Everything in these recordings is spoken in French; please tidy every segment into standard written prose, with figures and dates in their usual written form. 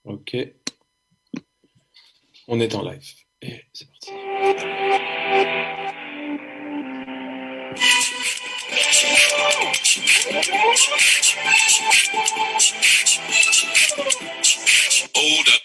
Ok, on est en live. Et c'est parti. Hold up.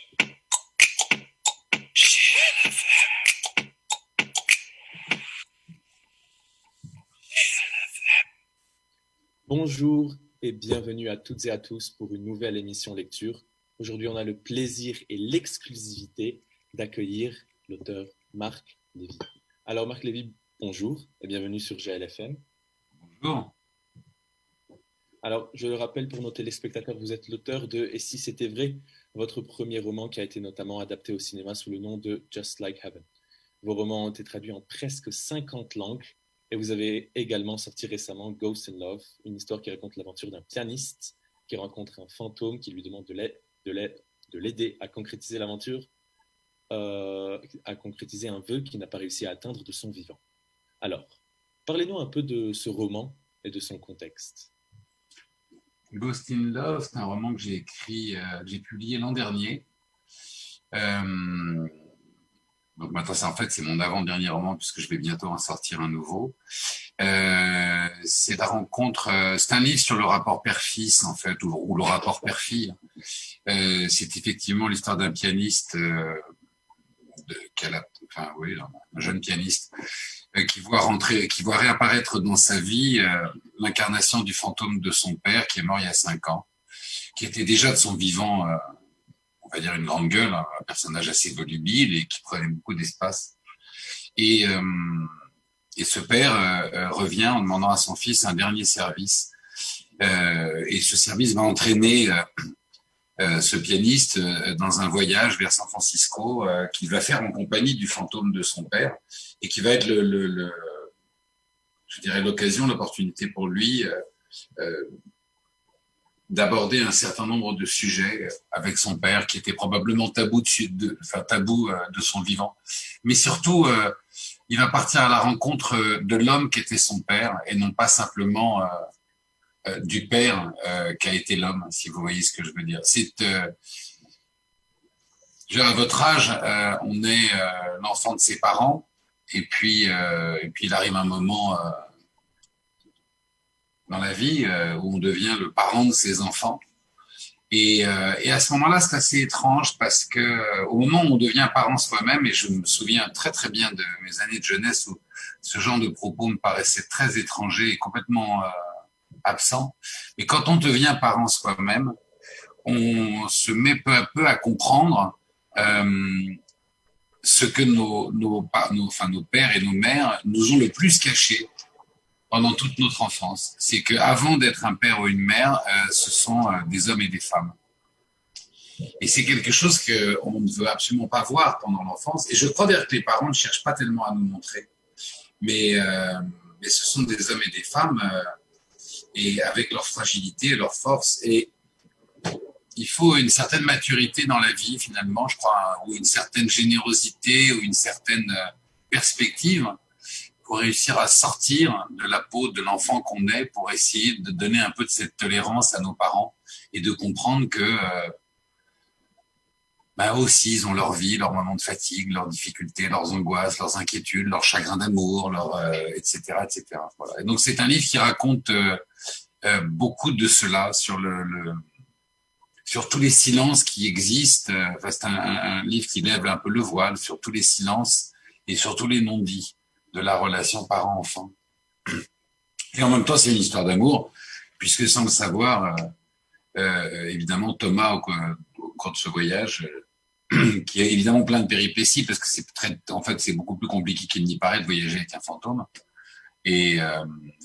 Bonjour et bienvenue à toutes et à tous pour une nouvelle émission lecture. Aujourd'hui, on a le plaisir et l'exclusivité d'accueillir l'auteur Marc Lévy. Alors Marc Lévy, bonjour et bienvenue sur GLFM. Bonjour. Alors, je le rappelle pour nos téléspectateurs, vous êtes l'auteur de Et si c'était vrai, votre premier roman qui a été notamment adapté au cinéma sous le nom de Just Like Heaven. Vos romans ont été traduits en presque 50 langues et vous avez également sorti récemment Ghost in Love, une histoire qui raconte l'aventure d'un pianiste qui rencontre un fantôme qui lui demande de l'aider à concrétiser l'aventure, à concrétiser un vœu qu'il n'a pas réussi à atteindre de son vivant. Alors, parlez-nous un peu de ce roman et de son contexte. Ghost in Love, c'est un roman que j'ai écrit, que j'ai publié l'an dernier. Donc maintenant, c'est mon avant-dernier roman puisque je vais bientôt en sortir un nouveau. C'est la rencontre, c'est un livre sur le rapport père-fils en fait, ou le rapport père-fille. C'est effectivement l'histoire d'un pianiste, un jeune pianiste qui voit réapparaître dans sa vie l'incarnation du fantôme de son père qui est mort il y a 5 ans, qui était déjà de son vivant, on va dire une grande gueule, un personnage assez volubile et qui prenait beaucoup d'espace. Et ce père revient en demandant à son fils un dernier service. Et ce service va entraîner ce pianiste dans un voyage vers San Francisco qu'il va faire en compagnie du fantôme de son père et qui va être je dirais l'occasion, l'opportunité pour lui d'aborder un certain nombre de sujets avec son père qui était probablement tabou de son vivant. Mais surtout, il va partir à la rencontre de l'homme qui était son père et non pas simplement du père qu'a été l'homme, si vous voyez ce que je veux dire. À votre âge, on est l'enfant de ses parents, et puis il arrive un moment dans la vie où on devient le parent de ses enfants. Et à ce moment-là, c'est assez étrange parce que au moment où on devient parent soi-même, et je me souviens très très bien de mes années de jeunesse où ce genre de propos me paraissait très étranger et complètement absent. Mais quand on devient parent soi-même, on se met peu à peu à comprendre ce que nos pères et nos mères nous ont le plus caché pendant toute notre enfance. C'est qu'avant d'être un père ou une mère, ce sont des hommes et des femmes. Et c'est quelque chose qu'on ne veut absolument pas voir pendant l'enfance. Et je crois d'ailleurs que les parents ne cherchent pas tellement à nous montrer. Mais ce sont des hommes et des femmes, et avec leur fragilité et leur force. Et il faut une certaine maturité dans la vie, finalement, je crois, ou une certaine générosité, ou une certaine perspective pour réussir à sortir de la peau de l'enfant qu'on est, pour essayer de donner un peu de cette tolérance à nos parents et de comprendre que aussi, ils ont leur vie, leurs moments de fatigue, leurs difficultés, leurs angoisses, leurs inquiétudes, leurs chagrins d'amour, etc., etc. Voilà. Et donc, c'est un livre qui raconte beaucoup de cela sur tous les silences qui existent. C'est un livre qui lève un peu le voile sur tous les silences et sur tous les non-dits de la relation parent-enfant. Et en même temps, c'est une histoire d'amour, puisque sans le savoir, évidemment, Thomas, au cours de ce voyage, qui a évidemment plein de péripéties, parce que c'est beaucoup plus compliqué qu'il n'y paraît de voyager avec un fantôme. Et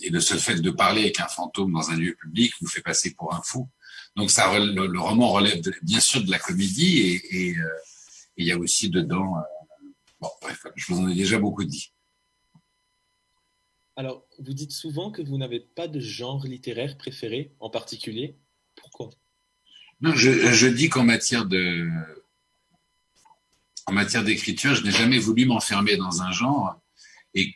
le seul fait de parler avec un fantôme dans un lieu public vous fait passer pour un fou. Donc le roman relève bien sûr de la comédie, et il y a aussi dedans... bref, je vous en ai déjà beaucoup dit. Alors, vous dites souvent que vous n'avez pas de genre littéraire préféré en particulier. Pourquoi ? Non, je dis qu'en matière d'écriture, je n'ai jamais voulu m'enfermer dans un genre, et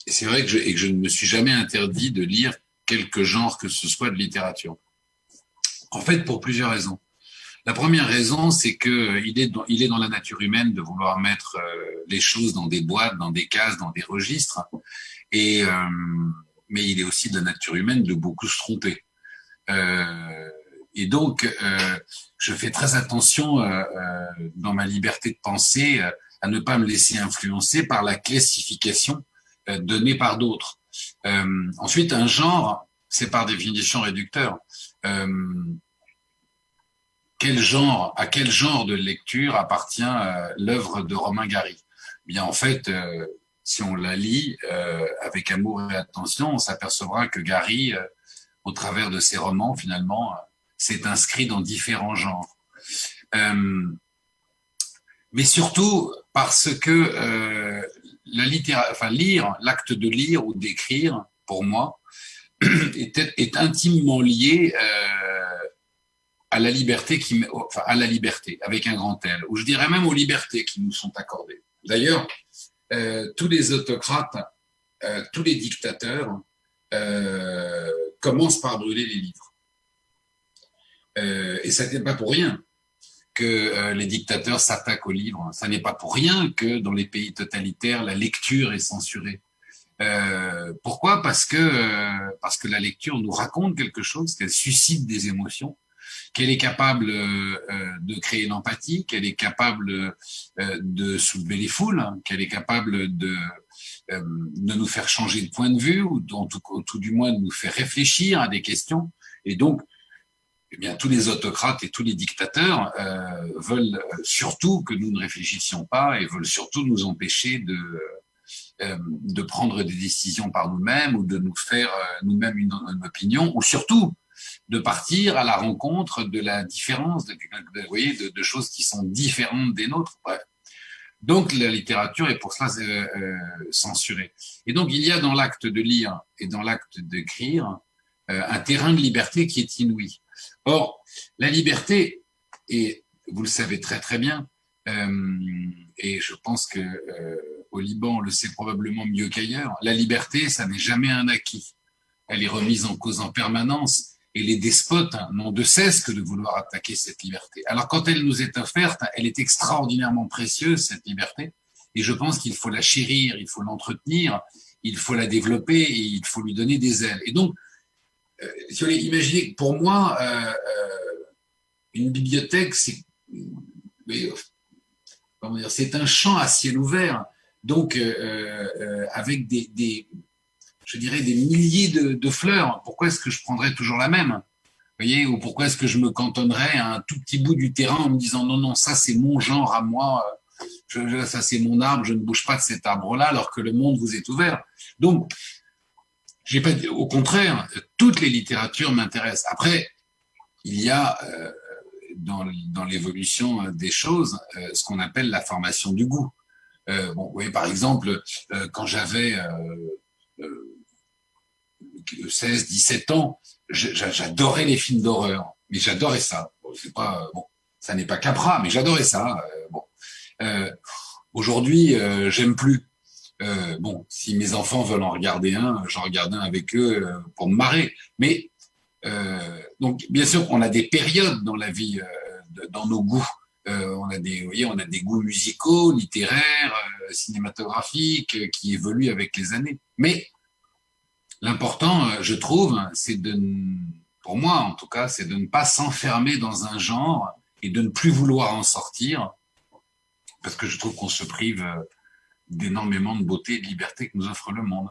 c'est vrai que je ne me suis jamais interdit de lire quelque genre que ce soit de littérature. En fait, pour plusieurs raisons. La première raison, c'est que il est dans la nature humaine de vouloir mettre les choses dans des boîtes, dans des cases, dans des registres. Et mais il est aussi de la nature humaine de beaucoup se tromper. Et donc, je fais très attention dans ma liberté de penser à ne pas me laisser influencer par la classification donnée par d'autres. Ensuite, un genre, c'est par définition réducteur. À quel genre de lecture appartient l'œuvre de Romain Gary? Bien, en fait, si on la lit avec amour et attention, on s'apercevra que Gary, au travers de ses romans, finalement, s'est inscrit dans différents genres. Mais surtout parce que lire, l'acte de lire ou d'écrire, pour moi, est intimement lié à la liberté à la liberté avec un grand L, ou je dirais même aux libertés qui nous sont accordées. D'ailleurs, tous les autocrates, tous les dictateurs commencent par brûler les livres. Et ça n'est pas pour rien que les dictateurs s'attaquent aux livres. Ça n'est pas pour rien que dans les pays totalitaires, la lecture est censurée. Pourquoi ? Parce que la lecture nous raconte quelque chose, qu'elle suscite des émotions, qu'elle est capable de créer l'empathie, qu'elle est capable de soulever les foules, qu'elle est capable de nous faire changer de point de vue, ou tout du moins de nous faire réfléchir à des questions. Et donc, eh bien, tous les autocrates et tous les dictateurs veulent surtout que nous ne réfléchissions pas et veulent surtout nous empêcher de prendre des décisions par nous-mêmes ou de nous faire nous-mêmes une opinion, ou surtout de partir à la rencontre de la différence, vous voyez, de choses qui sont différentes des nôtres. Bref. Donc la littérature est pour cela censurée. Et donc il y a dans l'acte de lire et dans l'acte d'écrire un terrain de liberté qui est inouï. Or, la liberté, et vous le savez très très bien, et je pense que au Liban on le sait probablement mieux qu'ailleurs, la liberté, ça n'est jamais un acquis. Elle est remise en cause en permanence. Et les despotes n'ont de cesse que de vouloir attaquer cette liberté. Alors quand elle nous est offerte, elle est extraordinairement précieuse, cette liberté. Et je pense qu'il faut la chérir, il faut l'entretenir, il faut la développer et il faut lui donner des ailes. Et donc, si vous voulez imaginer, pour moi, une bibliothèque, c'est un champ à ciel ouvert. Donc, avec je dirais des milliers de fleurs. Pourquoi est-ce que je prendrais toujours la même ? Vous voyez, ou pourquoi est-ce que je me cantonnerais à un tout petit bout du terrain en me disant non, ça c'est mon genre à moi, ça c'est mon arbre, je ne bouge pas de cet arbre-là, alors que le monde vous est ouvert. Donc, au contraire, toutes les littératures m'intéressent. Après, il y a dans l'évolution des choses ce qu'on appelle la formation du goût. Vous voyez, par exemple, quand j'avais 16, 17 ans, j'adorais les films d'horreur, mais j'adorais ça. Ça n'est pas Capra, mais j'adorais ça. Aujourd'hui, j'aime plus. Si mes enfants veulent en regarder un, j'en regarde un avec eux pour me marrer. Mais donc, bien sûr, on a des périodes dans la vie, dans nos goûts. On a des goûts musicaux, littéraires, cinématographiques, qui évoluent avec les années. Mais l'important, je trouve, pour moi en tout cas, c'est de ne pas s'enfermer dans un genre et de ne plus vouloir en sortir, parce que je trouve qu'on se prive d'énormément de beauté et de liberté que nous offre le monde.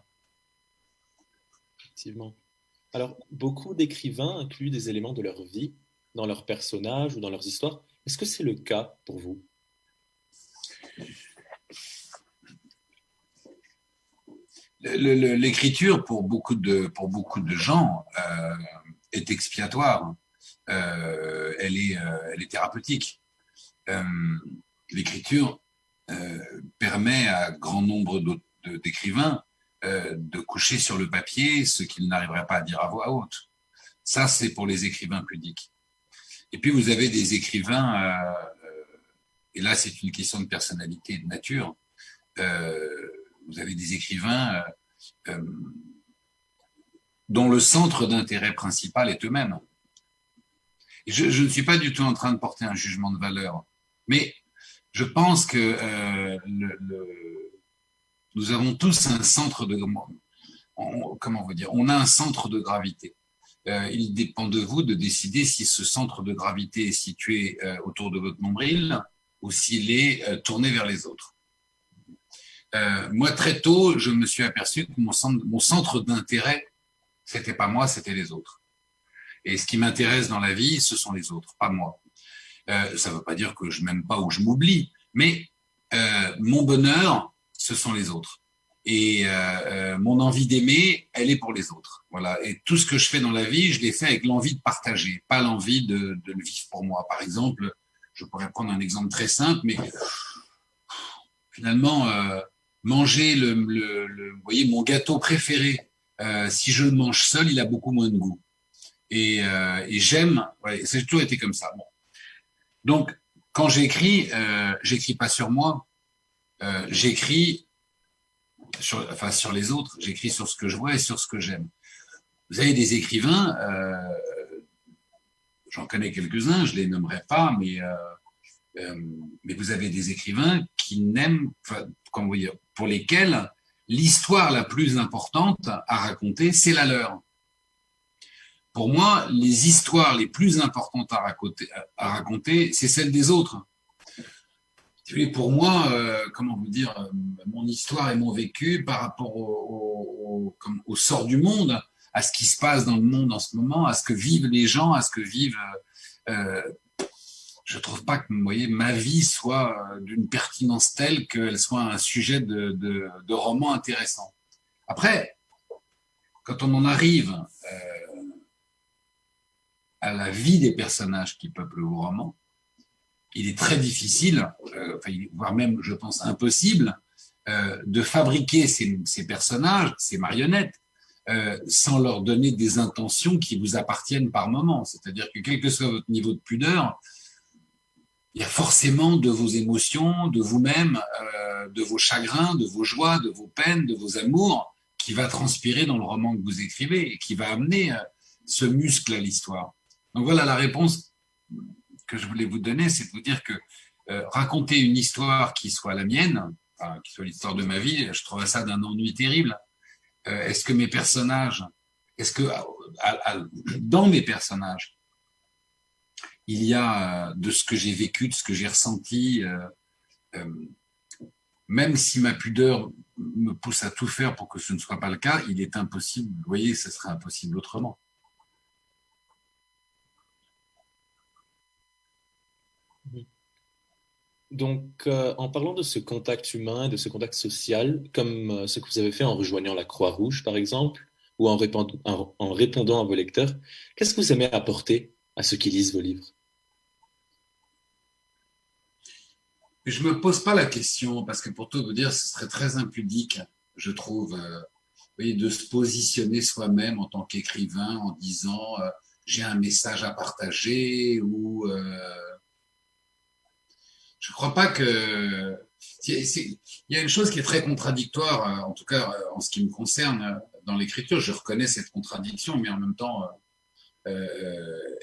Effectivement. Alors, beaucoup d'écrivains incluent des éléments de leur vie dans leurs personnages ou dans leurs histoires. Est-ce que c'est le cas pour vous ? L'écriture, pour beaucoup de gens, est expiatoire. Elle est thérapeutique. L'écriture permet à grand nombre d'écrivains de coucher sur le papier ce qu'ils n'arriveraient pas à dire à voix haute. Ça, c'est pour les écrivains pudiques. Et puis, vous avez des écrivains, et là, c'est une question de personnalité et de nature, vous avez des écrivains dont le centre d'intérêt principal est eux-mêmes. Je ne suis pas du tout en train de porter un jugement de valeur, mais je pense que nous avons tous un centre de, comment vous dire, on a un centre de gravité. Il dépend de vous de décider si ce centre de gravité est situé autour de votre nombril ou s'il est tourné vers les autres. Moi, très tôt, je me suis aperçu que mon centre d'intérêt, c'était pas moi, c'était les autres. Et ce qui m'intéresse dans la vie, ce sont les autres, pas moi. Ça ne veut pas dire que je m'aime pas ou que je m'oublie, mais mon bonheur, ce sont les autres. Et mon envie d'aimer, elle est pour les autres. Voilà. Et tout ce que je fais dans la vie, je l'ai fait avec l'envie de partager, pas l'envie de le vivre pour moi. Par exemple, je pourrais prendre un exemple très simple, mais finalement, manger vous voyez, mon gâteau préféré, si je le mange seul, il a beaucoup moins de goût. Et j'aime, ouais, ça a toujours été comme ça. Bon. Donc, quand j'écris pas sur moi, j'écris sur les autres, j'écris sur ce que je vois et sur ce que j'aime. Vous avez des écrivains, j'en connais quelques-uns, je les nommerai pas, mais vous avez des écrivains qui n'aiment, comment dire, pour lesquels l'histoire la plus importante à raconter, c'est la leur. Pour moi, les histoires les plus importantes à raconter, c'est celles des autres. Pour moi, comment vous dire, mon histoire et mon vécu par rapport au sort du monde, à ce qui se passe dans le monde en ce moment, à ce que vivent les gens, à ce que vivent. Je trouve pas que, vous voyez, ma vie soit d'une pertinence telle qu'elle soit un sujet de roman intéressant. Après, quand on en arrive à la vie des personnages qui peuplent le roman, il est très difficile, voire même, je pense, impossible, de fabriquer ces personnages, ces marionnettes, sans leur donner des intentions qui vous appartiennent par moment. C'est-à-dire que quel que soit votre niveau de pudeur, il y a forcément de vos émotions, de vous-même, de vos chagrins, de vos joies, de vos peines, de vos amours, qui va transpirer dans le roman que vous écrivez et qui va amener ce muscle à l'histoire. Donc voilà la réponse que je voulais vous donner, c'est de vous dire que raconter une histoire qui soit la mienne, qui soit l'histoire de ma vie, je trouve ça d'un ennui terrible. Est-ce que mes personnages, dans mes personnages, il y a de ce que j'ai vécu, de ce que j'ai ressenti, même si ma pudeur me pousse à tout faire pour que ce ne soit pas le cas, il est impossible, vous voyez, ce serait impossible autrement. Donc, en parlant de ce contact humain, de ce contact social, comme ce que vous avez fait en rejoignant la Croix-Rouge, par exemple, ou en répondant à vos lecteurs, qu'est-ce que vous aimez apporter à ceux qui lisent vos livres? Je ne me pose pas la question, parce que pour tout vous dire, ce serait très impudique, je trouve, vous voyez, de se positionner soi-même en tant qu'écrivain en disant j'ai un message à partager ou je ne crois pas que. Il y a une chose qui est très contradictoire, en tout cas en ce qui me concerne dans l'écriture. Je reconnais cette contradiction, mais en même temps,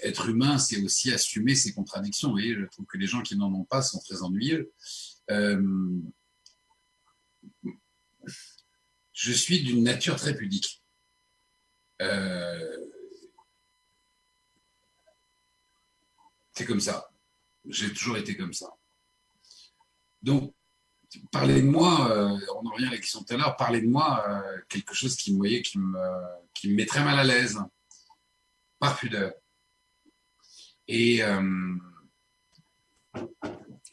être humain, c'est aussi assumer ses contradictions. Vous voyez, je trouve que les gens qui n'en ont pas sont très ennuyeux. Je suis d'une nature très pudique. C'est comme ça. J'ai toujours été comme ça. Donc, parlez de moi, on en revient à la question de tout à l'heure, parlez de moi, quelque chose qui me met très mal à l'aise, par pudeur. Et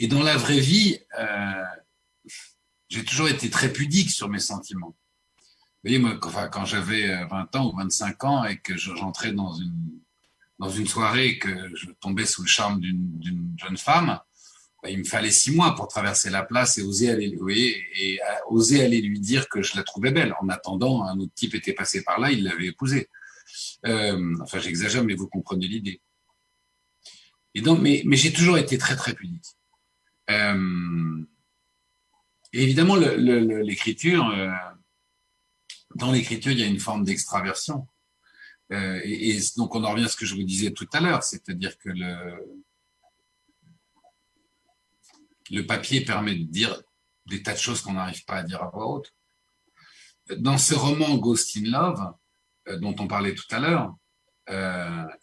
dans la vraie vie, j'ai toujours été très pudique sur mes sentiments. Vous voyez, moi, quand j'avais 20 ans ou 25 ans et que j'entrais dans une soirée et que je tombais sous le charme d'une jeune femme, il me fallait 6 mois pour traverser la place et oser aller lui dire que je la trouvais belle. En attendant, un autre type était passé par là, il l'avait épousée. Enfin, j'exagère, mais vous comprenez l'idée. Et donc, mais j'ai toujours été très, très pudique. Et évidemment, l'écriture, dans l'écriture, il y a une forme d'extraversion. Vous Et donc, on en revient à ce que je vous disais tout à l'heure, c'est-à-dire que le papier permet de dire des tas de choses qu'on n'arrive pas à dire à voix haute. Dans ce roman Ghost in Love, dont on parlait tout à l'heure, il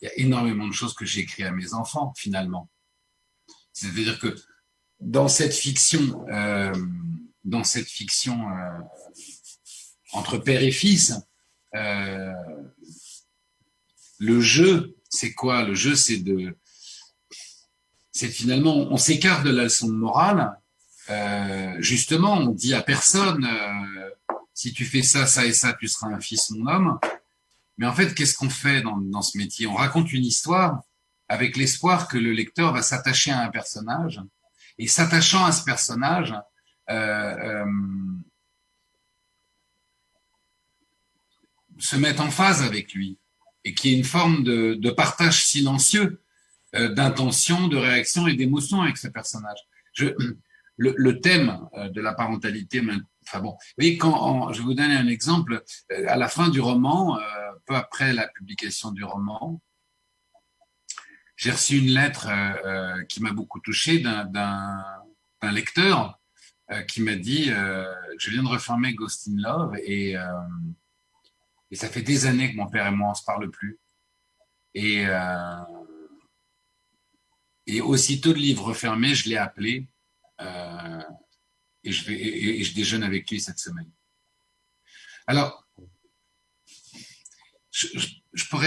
y a énormément de choses que j'ai écrites à mes enfants, finalement. C'est-à-dire que dans cette fiction entre père et fils, le jeu, c'est quoi? Le jeu, c'est finalement, on s'écarte de la leçon de morale. Justement, on dit à personne, si tu fais ça, ça et ça, tu seras un fils, mon homme. Mais en fait, qu'est-ce qu'on fait dans ce métier? On raconte une histoire avec l'espoir que le lecteur va s'attacher à un personnage. Et s'attachant à ce personnage, se mettre en phase avec lui. Et qu'il y ait une forme de partage silencieux d'intention, de réaction et d'émotion avec ce personnage. Le thème de la parentalité, enfin bon, vous voyez, je vais vous donner un exemple. À la fin du roman, peu après la publication du roman, j'ai reçu une lettre qui m'a beaucoup touché d'un lecteur qui m'a dit je viens de refermer Ghost in Love et ça fait des années que mon père et moi on se parle plus. Et aussitôt le livre fermé, je l'ai appelé et je déjeune avec lui cette semaine. Alors,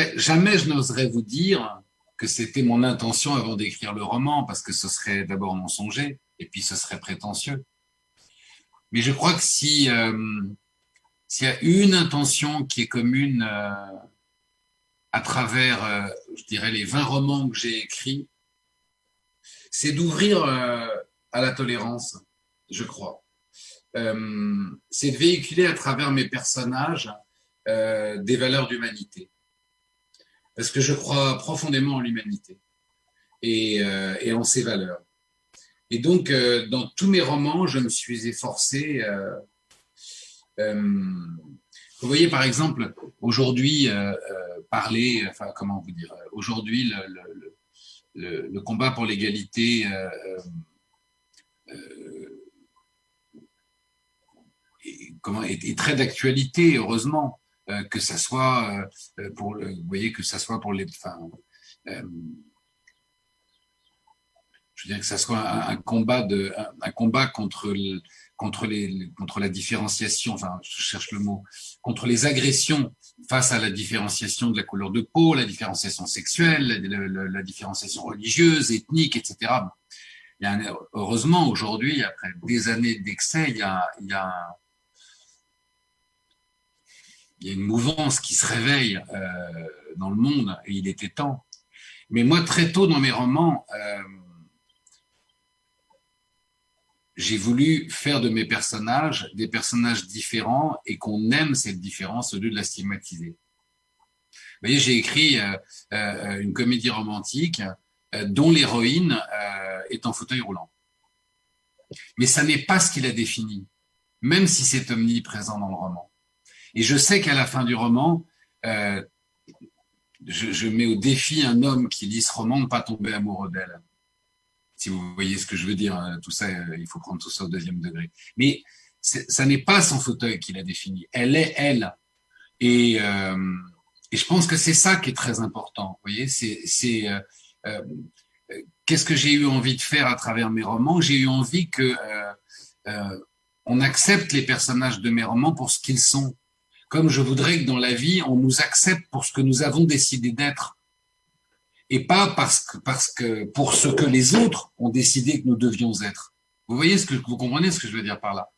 jamais je n'oserais vous dire que c'était mon intention avant d'écrire le roman, parce que ce serait d'abord mensonger et puis ce serait prétentieux. Mais je crois que s'il y a une intention qui est commune à travers, je dirais, les 20 romans que j'ai écrits, c'est d'ouvrir à la tolérance, je crois. C'est de véhiculer à travers mes personnages des valeurs d'humanité. Parce que je crois profondément en l'humanité et en ses valeurs. Et donc, dans tous mes romans, je me suis efforcé. Vous voyez, par exemple, aujourd'hui, aujourd'hui, le combat pour l'égalité est très d'actualité, heureusement, que ça soit vous voyez, que ça soit pour les, je veux dire que ça soit un combat contre la différenciation, enfin, je cherche le mot, contre les agressions face à la différenciation de la couleur de peau, la différenciation sexuelle, la différenciation religieuse, ethnique, etc. Heureusement, aujourd'hui, après des années d'excès, il y a une mouvance qui se réveille dans le monde, et il était temps. Mais moi, très tôt dans mes romans, j'ai voulu faire de mes personnages des personnages différents et qu'on aime cette différence au lieu de la stigmatiser. Vous voyez, j'ai écrit une comédie romantique dont l'héroïne est en fauteuil roulant. Mais ça n'est pas ce qui la définit, même si c'est omniprésent dans le roman. Et je sais qu'à la fin du roman, je mets au défi un homme qui lit ce roman de ne pas tomber amoureux d'elle. Si vous voyez ce que je veux dire, tout ça, il faut prendre tout ça au deuxième degré. Mais ça n'est pas son fauteuil qui la définit, elle est elle. Et je pense que c'est ça qui est très important. Vous voyez, qu'est-ce que j'ai eu envie de faire à travers mes romans? J'ai eu envie que on accepte les personnages de mes romans pour ce qu'ils sont. Comme je voudrais que dans la vie, on nous accepte pour ce que nous avons décidé d'être. Et pas parce que pour ce que les autres ont décidé que nous devions être. Vous comprenez ce que je veux dire par là?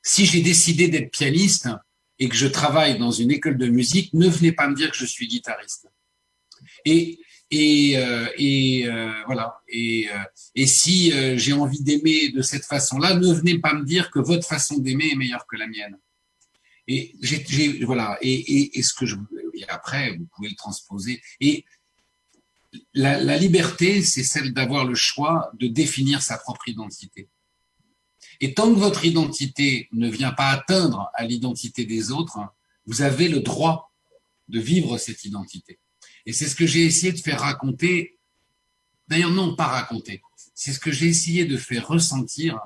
Si j'ai décidé d'être pianiste et que je travaille dans une école de musique, ne venez pas me dire que je suis guitariste. Voilà. Et si j'ai envie d'aimer de cette façon-là, ne venez pas me dire que votre façon d'aimer est meilleure que la mienne. Et voilà. Et ce que et après, vous pouvez le transposer. Et la liberté, c'est celle d'avoir le choix de définir sa propre identité. Et tant que votre identité ne vient pas atteindre à l'identité des autres, Vous avez le droit de vivre cette identité. Et c'est ce que j'ai essayé de faire raconter. D'ailleurs, non, pas raconter. C'est ce que j'ai essayé de faire ressentir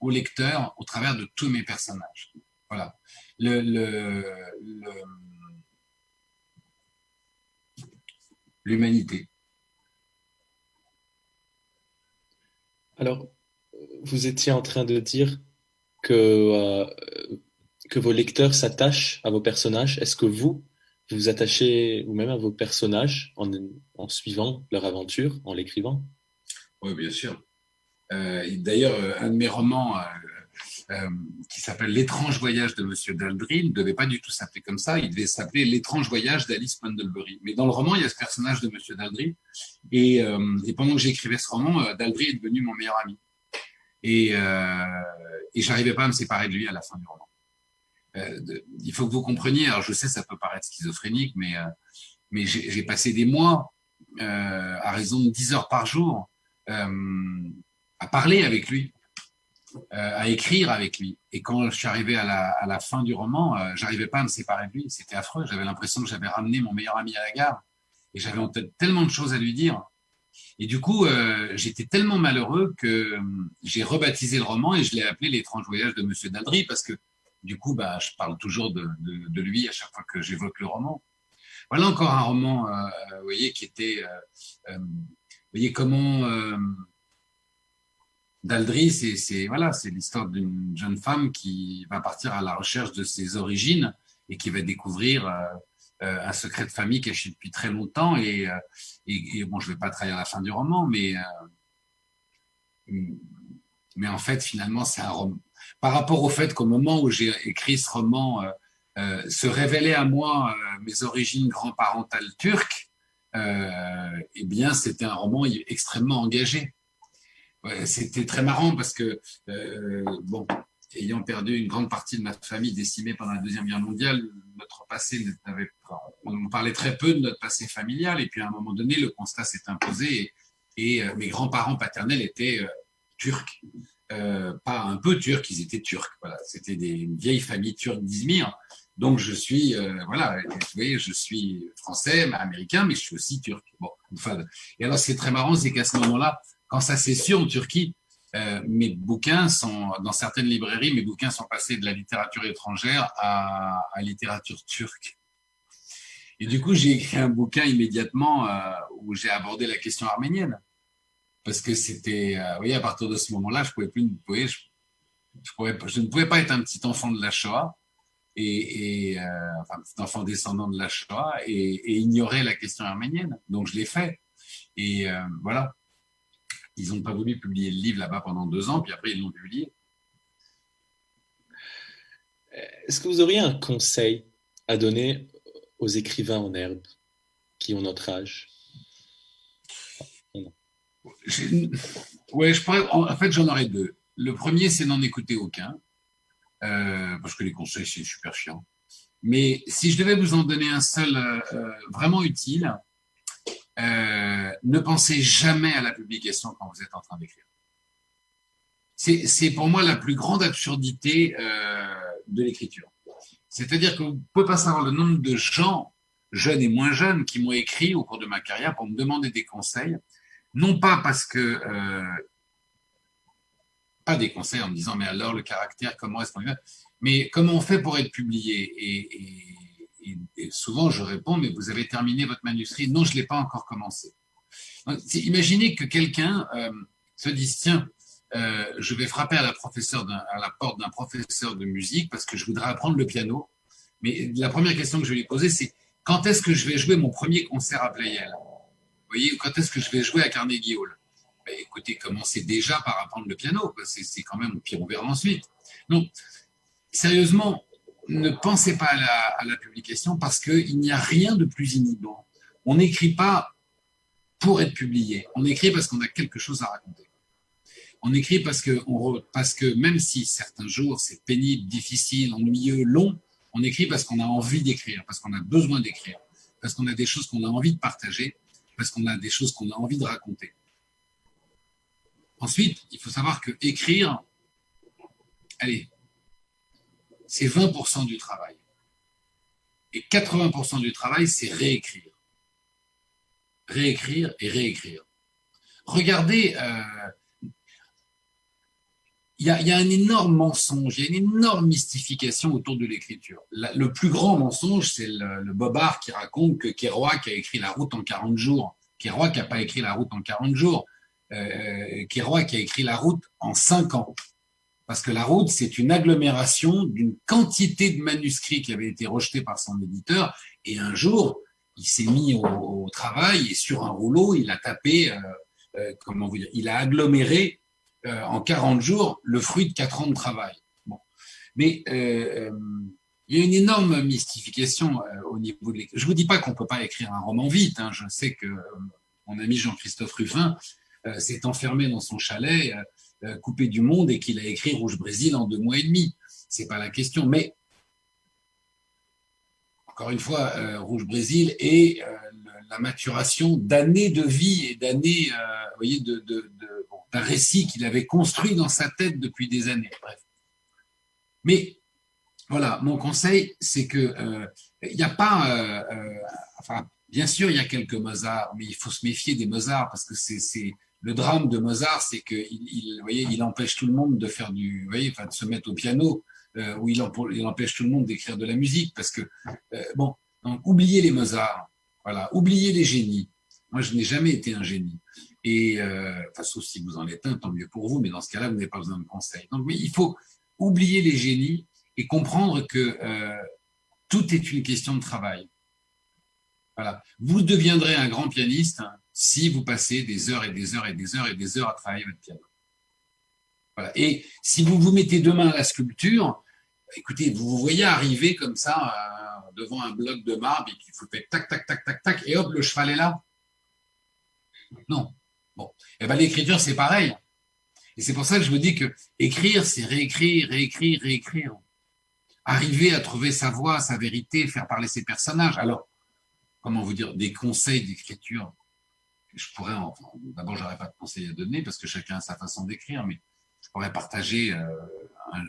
au lecteur au travers de tous mes personnages. Voilà. L'humanité. Alors, vous étiez en train de dire que, que vos lecteurs s'attachent à vos personnages. Est-ce que vous vous attachez vous-même à vos personnages en suivant leur aventure, en l'écrivant? Oui, bien sûr. D'ailleurs, un de mes romans qui s'appelle L'étrange voyage de Monsieur Daldry ne devait pas du tout s'appeler comme ça. Il devait s'appeler L'étrange voyage d'Alice Pendlebury. Mais dans le roman, il y a ce personnage de Monsieur Daldry. Et pendant que j'écrivais ce roman, Daldry est devenu mon meilleur ami. Et j'arrivais pas à me séparer de lui à la fin du roman. Il faut que vous compreniez, alors je sais ça peut paraître schizophrénique, mais j'ai passé des mois à raison de 10 heures par jour à parler avec lui, à écrire avec lui. Et quand je suis arrivé à la fin du roman, j'arrivais pas à me séparer de lui. C'était affreux. J'avais l'impression que j'avais ramené mon meilleur ami à la gare. Et j'avais en tête tellement de choses à lui dire. Et du coup, j'étais tellement malheureux que j'ai rebaptisé le roman et je l'ai appelé L'étrange voyage de Monsieur Daldry parce que du coup, bah, je parle toujours de lui à chaque fois que j'évoque le roman. Voilà encore un roman, vous voyez, qui était, vous voyez comment Daldry, voilà, c'est l'histoire d'une jeune femme qui va partir à la recherche de ses origines et qui va découvrir un secret de famille caché depuis très longtemps. Et bon, je ne vais pas trahir la fin du roman, mais en fait, finalement, c'est un roman. Par rapport au fait qu'au moment où j'ai écrit ce roman, se révélaient à moi mes origines grand-parentales turques, eh bien, c'était un roman extrêmement engagé. Ouais, c'était très marrant parce que, bon, ayant perdu une grande partie de ma famille décimée pendant la Deuxième Guerre mondiale, notre passé on parlait très peu de notre passé familial. Et puis à un moment donné, le constat s'est imposé et mes grands-parents paternels étaient turcs. Pas un peu turcs, ils étaient turcs. Voilà, c'était une vieille famille turque d'Izmir. Donc je suis, voilà, vous voyez, je suis français, mais américain, mais je suis aussi turc. Bon, enfin, et alors, ce qui est très marrant, c'est qu'à ce moment-là, quand ça s'est su en Turquie, mes bouquins sont, dans certaines librairies, mes bouquins sont passés de la littérature étrangère à littérature turque. Et du coup, j'ai écrit un bouquin immédiatement où j'ai abordé la question arménienne. Parce que c'était, vous voyez, à partir de ce moment-là, je pouvais plus, vous voyez, je ne pouvais pas être un petit enfant de la Shoah enfin, un petit enfant descendant de la Shoah et ignorer la question arménienne. Donc, je l'ai fait. Et voilà. Ils n'ont pas voulu publier le livre là-bas pendant 2 ans, puis après, ils l'ont publié. Est-ce que vous auriez un conseil à donner aux écrivains en herbe qui ont notre âge? Ouais, en fait, j'en aurais deux. Le premier, c'est n'en écouter aucun, parce que les conseils, c'est super chiant. Mais si je devais vous en donner un seul vraiment utile, ne pensez jamais à la publication quand vous êtes en train d'écrire. C'est pour moi la plus grande absurdité de l'écriture. C'est-à-dire que vous ne pouvez pas savoir le nombre de gens, jeunes et moins jeunes, qui m'ont écrit au cours de ma carrière pour me demander des conseils, non pas parce que pas des conseils en me disant mais alors le caractère, comment est-ce qu'on y va, mais comment on fait pour être publié et souvent je réponds mais vous avez terminé votre manuscrit? Non, je ne l'ai pas encore commencé. Imaginez que quelqu'un se dise tiens, je vais frapper à la porte d'un professeur de musique parce que je voudrais apprendre le piano. Mais la première question que je vais lui poser, c'est quand est-ce que je vais jouer mon premier concert à Pleyel? Vous voyez, quand est-ce que je vais jouer à Carnegie Hall? Ben, écoutez, commencez déjà par apprendre le piano. C'est quand même, puis on verra ensuite. Donc, sérieusement, ne pensez pas à la publication parce qu'il n'y a rien de plus inhibant. On n'écrit pas pour être publié. On écrit parce qu'on a quelque chose à raconter. On écrit parce que même si certains jours c'est pénible, difficile, ennuyeux, long, on écrit parce qu'on a envie d'écrire, parce qu'on a besoin d'écrire, parce qu'on a des choses qu'on a envie de partager, parce qu'on a des choses qu'on a envie de raconter. Ensuite, il faut savoir que écrire, allez, c'est 20% du travail. Et 80% du travail, c'est réécrire. Réécrire et réécrire. Regardez, il y a un énorme mensonge, il y a une énorme mystification autour de l'écriture. Le plus grand mensonge, c'est le bobard qui raconte que Kerouac a écrit La Route en 40 jours. Kerouac n'a pas écrit La Route en 40 jours. Kerouac a écrit La Route en 5 ans. Parce que La Route, c'est une agglomération d'une quantité de manuscrits qui avaient été rejetés par son éditeur. Et un jour, il s'est mis au travail et sur un rouleau, il a tapé, comment vous dire, il a aggloméré en 40 jours le fruit de 4 ans de travail. Bon. Mais il y a une énorme mystification au niveau de l'écriture. Je ne vous dis pas qu'on ne peut pas écrire un roman vite. Hein. Je sais que mon ami Jean-Christophe Ruffin s'est enfermé dans son chalet, coupé du monde, et qu'il a écrit Rouge Brésil en 2 mois et demi. Ce n'est pas la question. Mais, encore une fois, Rouge Brésil est la maturation d'années de vie et d'années, voyez, d'un récit qu'il avait construit dans sa tête depuis des années. Bref. Mais voilà, mon conseil, c'est que il n'y a pas, enfin, bien sûr, il y a quelques Mozart, mais il faut se méfier des Mozart parce que c'est le drame de Mozart, c'est que voyez, il empêche tout le monde de faire du, voyez, enfin, de se mettre au piano, ou il empêche tout le monde d'écrire de la musique parce que bon, donc, oubliez les Mozart, voilà, oubliez les génies. Moi, je n'ai jamais été un génie. Et enfin, sauf si vous en êtes un, tant mieux pour vous, mais dans ce cas-là, vous n'avez pas besoin de conseils. Donc, oui, il faut oublier les génies et comprendre que tout est une question de travail. Voilà. Vous deviendrez un grand pianiste si vous passez des heures et des heures et des heures et des heures à travailler votre piano. Voilà. Et si vous vous mettez demain à la sculpture, écoutez, vous vous voyez arriver comme ça devant un bloc de marbre et puis vous faites tac, tac, tac, tac, tac, et hop, le cheval est là. Non. Bon. Et bien, l'écriture, c'est pareil. Et c'est pour ça que je me dis que écrire, c'est réécrire, réécrire, réécrire. Arriver à trouver sa voix, sa vérité, faire parler ses personnages. Alors, comment vous dire, des conseils d'écriture. Je pourrais, enfin, d'abord, je n'aurais pas de conseils à donner parce que chacun a sa façon d'écrire, mais je pourrais partager,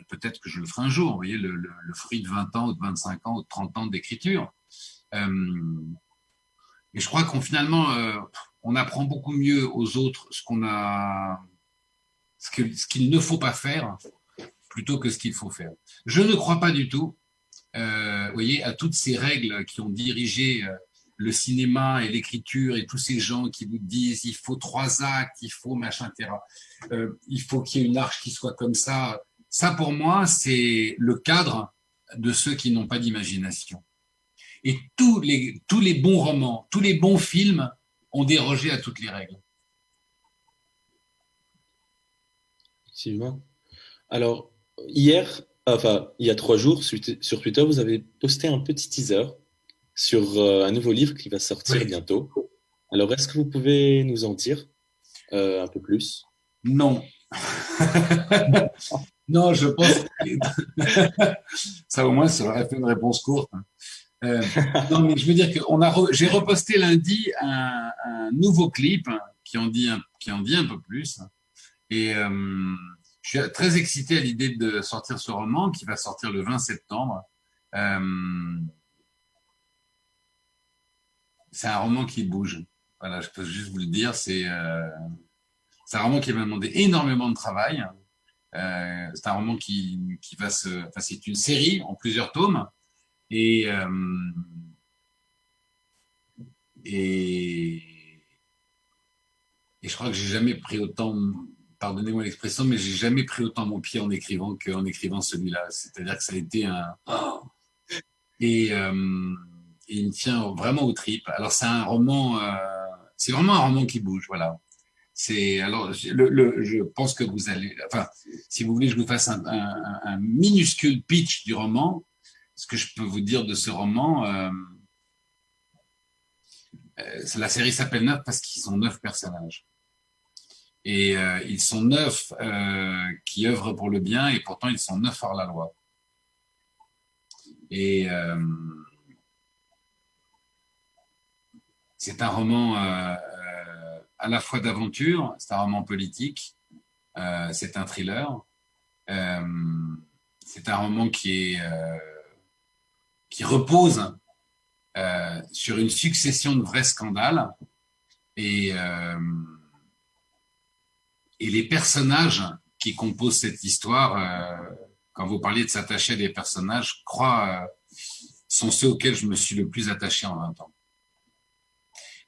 peut-être que je le ferai un jour, vous voyez, le fruit de 20 ans, ou de 25 ans, ou de 30 ans d'écriture. Et je crois qu'on finalement, on apprend beaucoup mieux aux autres ce qu'il ne faut pas faire plutôt que ce qu'il faut faire. Je ne crois pas du tout, vous voyez, à toutes ces règles qui ont dirigé le cinéma et l'écriture et tous ces gens qui vous disent il faut 3 actes, il faut machin, etc. Il faut qu'il y ait une arche qui soit comme ça. Ça, pour moi, c'est le cadre de ceux qui n'ont pas d'imagination. Et tous les bons romans, tous les bons films ont dérogé à toutes les règles. Effectivement. Alors, hier, enfin, il y a 3 jours, sur Twitter, vous avez posté un petit teaser sur un nouveau livre qui va sortir bientôt. Alors, est-ce que vous pouvez nous en dire un peu plus? Non. Non, je pense que ça au moins, ça aurait fait une réponse courte. Non, mais je veux dire que j'ai reposté lundi un nouveau clip qui en dit un peu plus. Et je suis très excité à l'idée de sortir ce roman qui va sortir le 20 septembre. C'est un roman qui bouge. Voilà, je peux juste vous le dire. C'est un roman qui m'a demandé énormément de travail. C'est un roman qui va enfin, c'est une série en plusieurs tomes. Et je crois que j'ai jamais pris autant, pardonnez-moi l'expression, mais j'ai jamais pris autant mon pied en écrivant qu'en écrivant celui-là. C'est-à-dire que ça a été et il me tient vraiment aux tripes. Alors c'est un roman, c'est vraiment un roman qui bouge, voilà. Alors je pense que vous allez, enfin, si vous voulez, je vous fasse un minuscule pitch du roman. Ce que je peux vous dire de ce roman, la série s'appelle 9 parce qu'ils sont 9 personnages. Et ils sont 9 qui œuvrent pour le bien et pourtant ils sont 9 hors la loi. Et c'est un roman à la fois d'aventure, c'est un roman politique, c'est un thriller, c'est un roman qui repose sur une succession de vrais scandales. Et, et les personnages qui composent cette histoire, quand vous parliez de s'attacher à des personnages, je crois, sont ceux auxquels je me suis le plus attaché en 20 ans.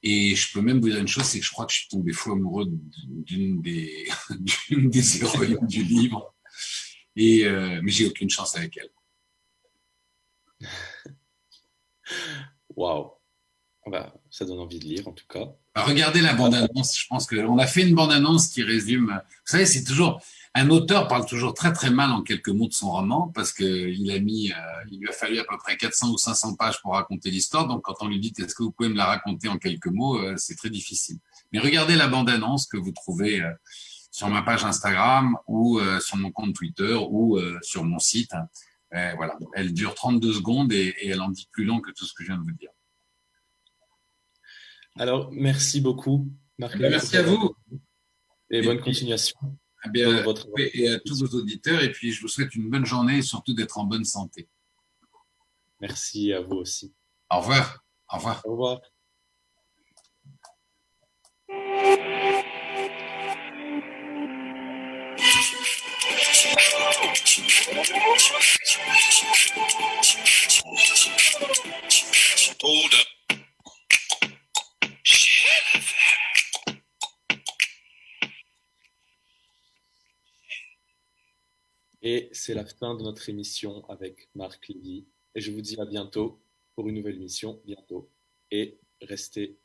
Et je peux même vous dire une chose, c'est que je crois que je suis tombé fou amoureux d'une des, d'une des héroïnes du livre. Mais j'ai aucune chance avec elle. Waouh. Bah, ça donne envie de lire, en tout cas. Regardez la bande-annonce. Je pense qu'on a fait une bande-annonce qui résume. Vous savez, c'est toujours un auteur parle toujours très très mal en quelques mots de son roman parce que il lui a fallu à peu près 400 ou 500 pages pour raconter l'histoire. Donc, quand on lui dit est-ce que vous pouvez me la raconter en quelques mots, c'est très difficile. Mais regardez la bande-annonce que vous trouvez sur ma page Instagram ou sur mon compte Twitter ou sur mon site. Voilà, elle dure 32 secondes et elle en dit plus long que tout ce que je viens de vous dire. Alors, merci beaucoup, Marc-Lévy, pour Merci à cette vous. et bonne continuation Bien, dans votre et à tous vos auditeurs. Et puis, je vous souhaite une bonne journée et surtout d'être en bonne santé. Merci à vous aussi. Au revoir. Au revoir. Au revoir. Hold up. Et c'est la fin de notre émission avec Marc Lévy. Et je vous dis à bientôt pour une nouvelle émission, bientôt. Et restez